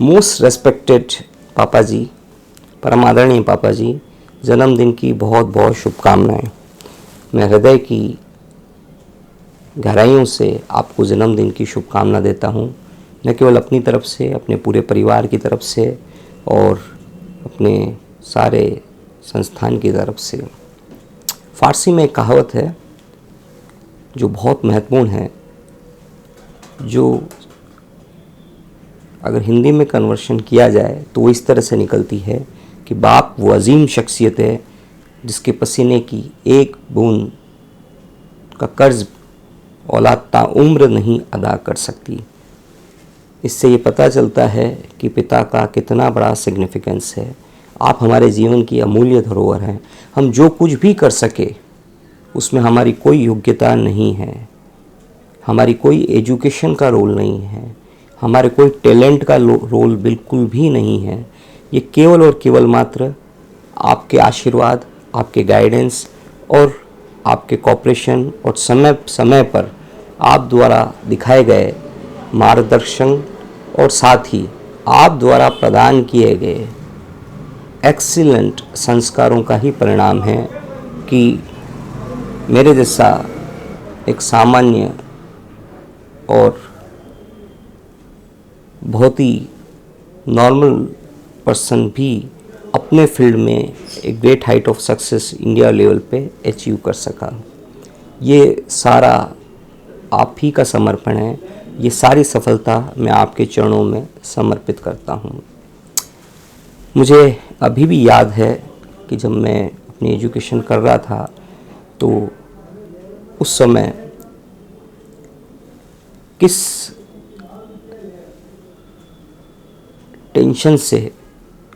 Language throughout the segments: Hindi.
मोस्ट रेस्पेक्टेड पापा जी, परम आदरणीय पापा जी, जन्मदिन की बहुत बहुत शुभकामनाएं। मैं हृदय की गहराइयों से आपको जन्मदिन की शुभकामना देता हूं, न केवल अपनी तरफ से, अपने पूरे परिवार की तरफ से और अपने सारे संस्थान की तरफ से। फारसी में एक कहावत है जो बहुत महत्वपूर्ण है, जो अगर हिंदी में कन्वर्शन किया जाए तो वो इस तरह से निकलती है कि बाप वो अजीम शख्सियत है जिसके पसीने की एक बूंद का कर्ज औलाद ताउम्र नहीं अदा कर सकती। इससे ये पता चलता है कि पिता का कितना बड़ा सिग्निफिकेंस है। आप हमारे जीवन की अमूल्य धरोहर हैं। हम जो कुछ भी कर सके उसमें हमारी कोई योग्यता नहीं है, हमारी कोई एजुकेशन का रोल नहीं है, हमारे कोई टैलेंट का रोल बिल्कुल भी नहीं है। ये केवल और केवल मात्र आपके आशीर्वाद, आपके गाइडेंस और आपके कोऑपरेशन और समय समय पर आप द्वारा दिखाए गए मार्गदर्शन और साथ ही आप द्वारा प्रदान किए गए एक्सीलेंट संस्कारों का ही परिणाम है कि मेरे जैसा एक सामान्य और बहुत ही नॉर्मल पर्सन भी अपने फील्ड में एक great height of success India level पे अचीव कर सका। ये सारा आप ही का समर्पण है। ये सारी सफलता मैं आपके चरणों में समर्पित करता हूँ। मुझे अभी भी याद है कि जब मैं अपनी एजुकेशन कर रहा था तो उस समय किस टेंशन से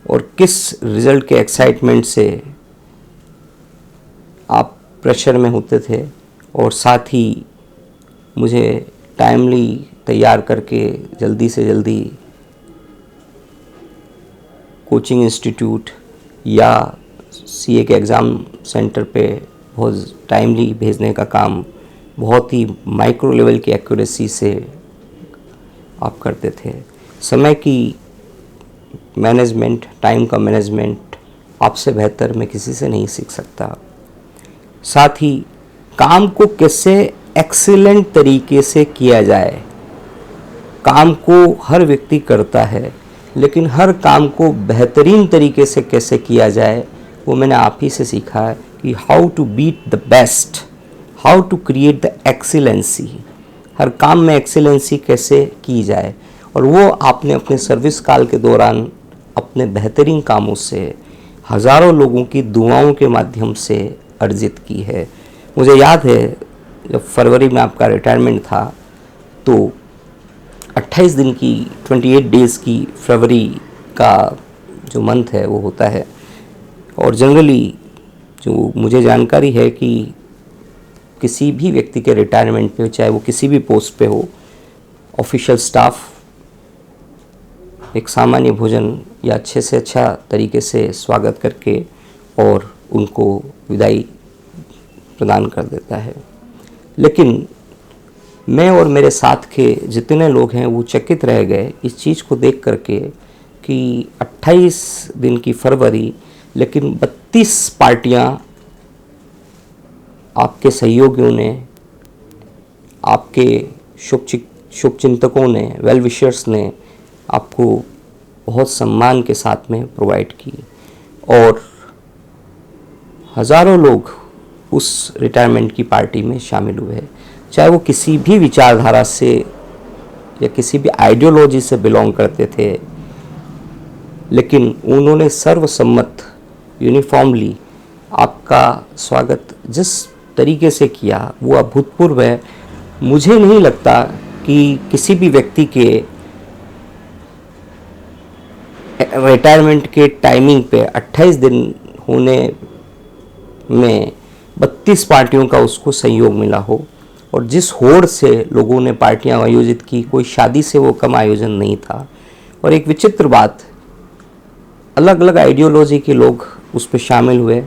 और किस रिज़ल्ट के एक्साइटमेंट से आप प्रेशर में होते थे, और साथ ही मुझे टाइमली तैयार करके जल्दी से जल्दी कोचिंग इंस्टीट्यूट या सीए के एग्ज़ाम सेंटर पे बहुत टाइमली भेजने का काम बहुत ही माइक्रो लेवल की एक्यूरेसी से आप करते थे। समय की मैनेजमेंट, टाइम का मैनेजमेंट आपसे बेहतर मैं किसी से नहीं सीख सकता। साथ ही काम को कैसे एक्सीलेंट तरीके से किया जाए। काम को हर व्यक्ति करता है, लेकिन हर काम को बेहतरीन तरीके से कैसे किया जाए वो मैंने आप ही से सीखा है कि how to beat the best, how to create the excellency. हर काम में एक्सीलेंसी कैसे की जाए, और वो आपने अपने सर्विस काल के दौरान अपने बेहतरीन कामों से हज़ारों लोगों की दुआओं के माध्यम से अर्जित की है। मुझे याद है जब फरवरी में आपका रिटायरमेंट था तो 28 दिन की 28 डेज़ की फरवरी का जो मंथ है वो होता है, और जनरली जो मुझे जानकारी है कि किसी भी व्यक्ति के रिटायरमेंट पे, चाहे वो किसी भी पोस्ट पे हो, ऑफिशियल स्टाफ एक सामान्य भोजन या अच्छे से अच्छा तरीके से स्वागत करके और उनको विदाई प्रदान कर देता है। लेकिन मैं और मेरे साथ के जितने लोग हैं वो चकित रह गए इस चीज़ को देख करके कि 28 दिन की फरवरी, लेकिन 32 पार्टियां आपके सहयोगियों ने, आपके शुभचिंतकों ने, वेल विशर्स ने आपको बहुत सम्मान के साथ में प्रोवाइड की, और हज़ारों लोग उस रिटायरमेंट की पार्टी में शामिल हुए, चाहे वो किसी भी विचारधारा से या किसी भी आइडियोलॉजी से बिलोंग करते थे, लेकिन उन्होंने सर्वसम्मत यूनिफॉर्मली आपका स्वागत जिस तरीके से किया वो अभूतपूर्व है। मुझे नहीं लगता कि किसी भी व्यक्ति के रिटायरमेंट के टाइमिंग पे 28 दिन होने में 32 पार्टियों का उसको सहयोग मिला हो, और जिस होड़ से लोगों ने पार्टियां आयोजित की, कोई शादी से वो कम आयोजन नहीं था। और एक विचित्र बात, अलग अलग आइडियोलॉजी के लोग उस पर शामिल हुए,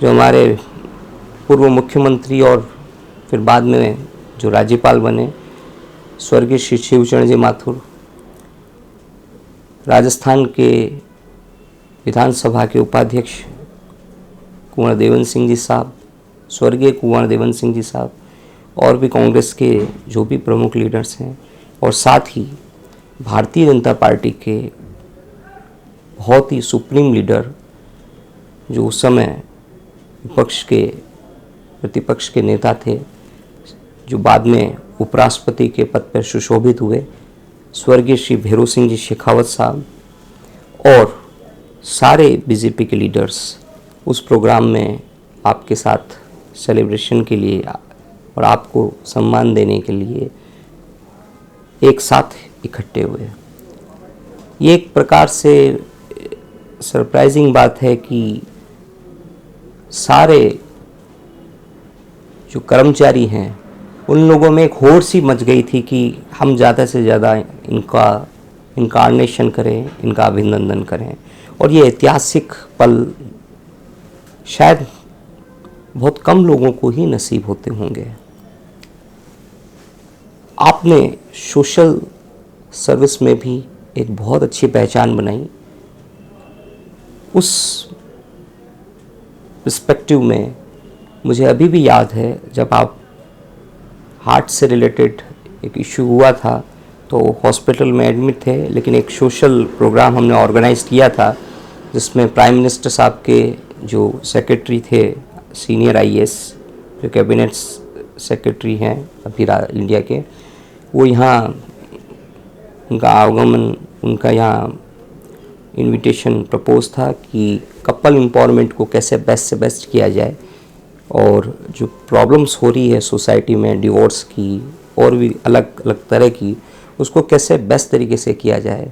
जो हमारे पूर्व मुख्यमंत्री और फिर बाद में जो राज्यपाल बने स्वर्गीय श्री शिवचरण जी माथुर, राजस्थान के विधानसभा के उपाध्यक्ष कुंवर देवेंद्र सिंह जी साहब, स्वर्गीय कुंवर देवेंद्र सिंह जी साहब, और भी कांग्रेस के जो भी प्रमुख लीडर्स हैं, और साथ ही भारतीय जनता पार्टी के बहुत ही सुप्रीम लीडर जो उस समय प्रतिपक्ष के नेता थे, जो बाद में उपराष्ट्रपति के पद पर सुशोभित हुए, स्वर्गीय श्री भैरों सिंह जी शेखावत साहब, और सारे बीजेपी के लीडर्स उस प्रोग्राम में आपके साथ सेलिब्रेशन के लिए और आपको सम्मान देने के लिए एक साथ इकट्ठे हुए। ये एक प्रकार से सरप्राइजिंग बात है कि सारे जो कर्मचारी हैं उन लोगों में एक होड़ सी मच गई थी कि हम ज़्यादा से ज़्यादा इनका इनकार्नेशन करें, इनका अभिनंदन करें। और ये ऐतिहासिक पल शायद बहुत कम लोगों को ही नसीब होते होंगे। आपने सोशल सर्विस में भी एक बहुत अच्छी पहचान बनाई। उस पर्सपेक्टिव में मुझे अभी भी याद है जब आप हार्ट से रिलेटेड एक इशू हुआ था तो हॉस्पिटल में एडमिट थे, लेकिन एक सोशल प्रोग्राम हमने ऑर्गेनाइज किया था जिसमें प्राइम मिनिस्टर साहब के जो सेक्रेटरी थे, सीनियर आईएएस जो कैबिनेट सेक्रेटरी हैं अभी इंडिया के, वो यहाँ उनका आगमन, उनका यहाँ इनविटेशन प्रपोज था कि कपल एम्पावरमेंट को कैसे बेस्ट से बेस्ट किया जाए, और जो प्रॉब्लम्स हो रही है सोसाइटी में डिवोर्स की और भी अलग अलग तरह की, उसको कैसे बेस्ट तरीके से किया जाए।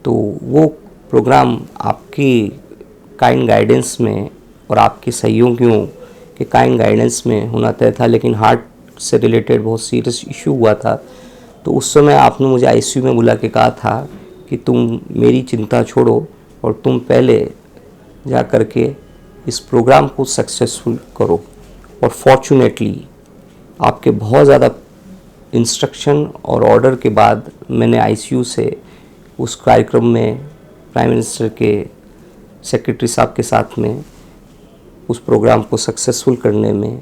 तो वो प्रोग्राम आपकी काइंड गाइडेंस में और आपके सहयोगियों के काइंड गाइडेंस में होना तय था, लेकिन हार्ट से रिलेटेड बहुत सीरियस इशू हुआ था। तो उस समय आपने मुझे आईसीयू में बुला के कहा था कि तुम मेरी चिंता छोड़ो और तुम पहले जा कर के इस प्रोग्राम को सक्सेसफुल करो। और फॉर्चुनेटली आपके बहुत ज़्यादा इंस्ट्रक्शन और ऑर्डर के बाद मैंने आईसीयू से उस कार्यक्रम में प्राइम मिनिस्टर के सेक्रेटरी साहब के साथ में उस प्रोग्राम को सक्सेसफुल करने में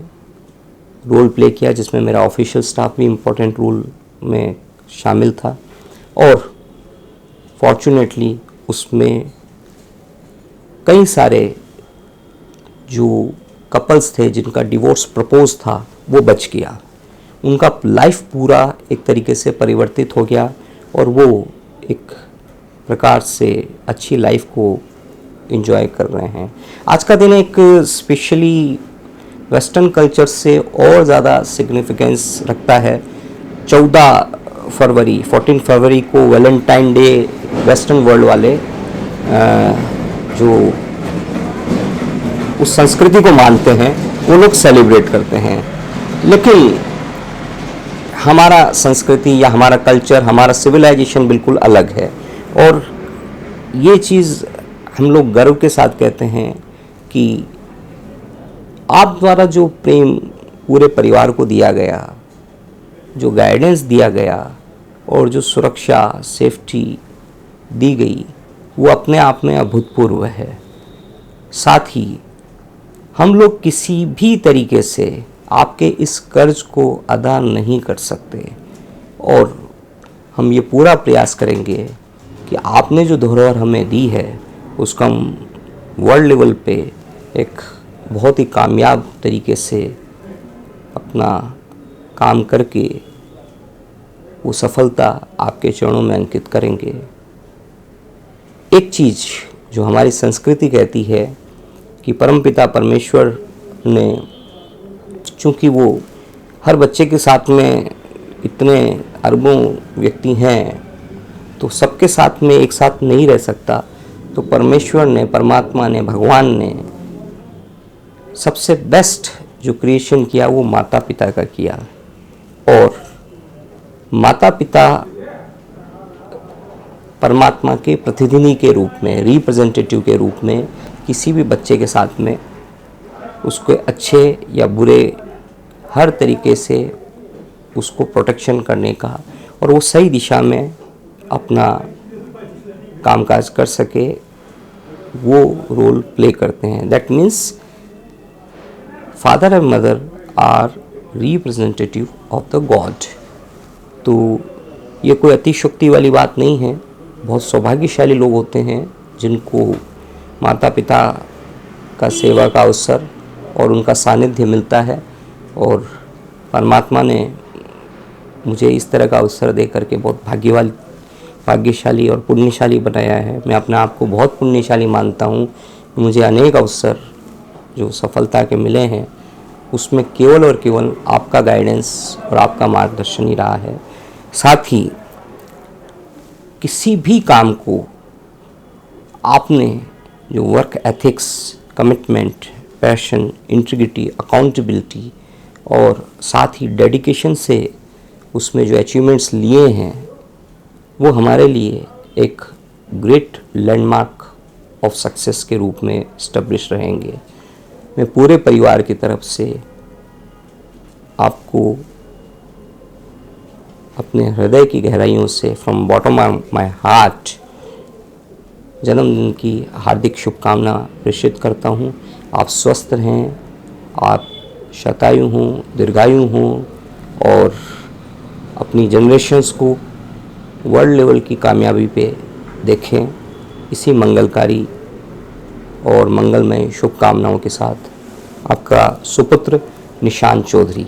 रोल प्ले किया, जिसमें मेरा ऑफिशियल स्टाफ भी इम्पोर्टेंट रोल में शामिल था। और फॉर्चुनेटली उसमें कई सारे जो कपल्स थे जिनका डिवोर्स प्रपोज था वो बच गया, उनका लाइफ पूरा एक तरीके से परिवर्तित हो गया और वो एक प्रकार से अच्छी लाइफ को एंजॉय कर रहे हैं। आज का दिन एक स्पेशली वेस्टर्न कल्चर से और ज़्यादा सिग्निफिकेंस रखता है। 14 फरवरी को वैलेंटाइन डे वेस्टर्न वर्ल्ड वाले जो उस संस्कृति को मानते हैं वो लोग सेलिब्रेट करते हैं, लेकिन हमारा संस्कृति या हमारा कल्चर, हमारा सिविलाइजेशन बिल्कुल अलग है। और ये चीज़ हम लोग गर्व के साथ कहते हैं कि आप द्वारा जो प्रेम पूरे परिवार को दिया गया, जो गाइडेंस दिया गया और जो सुरक्षा सेफ्टी दी गई, वो अपने आप में अभूतपूर्व है। साथ ही हम लोग किसी भी तरीके से आपके इस कर्ज को अदा नहीं कर सकते और हम ये पूरा प्रयास करेंगे कि आपने जो धरोहर हमें दी है उसका हम वर्ल्ड लेवल पे एक बहुत ही कामयाब तरीके से अपना काम करके वो सफलता आपके चरणों में अंकित करेंगे। एक चीज़ जो हमारी संस्कृति कहती है कि परमपिता परमेश्वर ने, चूँकि वो हर बच्चे के साथ में इतने अरबों व्यक्ति हैं तो सबके साथ में एक साथ नहीं रह सकता, तो परमेश्वर ने, परमात्मा ने, भगवान ने सबसे बेस्ट जो क्रिएशन किया वो माता पिता का किया। और माता पिता परमात्मा के प्रतिनिधि के रूप में, रिप्रेजेंटेटिव के रूप में किसी भी बच्चे के साथ में उसके अच्छे या बुरे हर तरीके से उसको प्रोटेक्शन करने का और वो सही दिशा में अपना कामकाज कर सके वो रोल प्ले करते हैं। That means father and mother are representative of the God. तो ये कोई अतिशयोक्ति वाली बात नहीं है। बहुत सौभाग्यशाली लोग होते हैं जिनको माता पिता का सेवा का अवसर और उनका सानिध्य मिलता है, और परमात्मा ने मुझे इस तरह का अवसर दे करके बहुत भाग्यशाली और पुण्यशाली बनाया है। मैं अपने आप को बहुत पुण्यशाली मानता हूँ। मुझे अनेक अवसर जो सफलता के मिले हैं उसमें केवल और केवल आपका गाइडेंस और आपका मार्गदर्शन ही रहा है। साथ ही किसी भी काम को आपने जो work ethics, commitment, passion, integrity, accountability और साथ ही डेडिकेशन से उसमें जो अचीवमेंट्स लिए हैं वो हमारे लिए एक ग्रेट लैंडमार्क ऑफ सक्सेस के रूप में इस्टेब्लिश रहेंगे। मैं पूरे परिवार की तरफ से आपको अपने हृदय की गहराइयों से from bottom of my heart जन्मदिन की हार्दिक शुभकामना प्रेषित करता हूँ। आप स्वस्थ रहें, आप शतायु हों, दीर्घायु हों और अपनी जनरेशन्स को वर्ल्ड लेवल की कामयाबी पे देखें। इसी मंगलकारी और मंगलमय शुभकामनाओं के साथ आपका सुपुत्र निशांत चौधरी।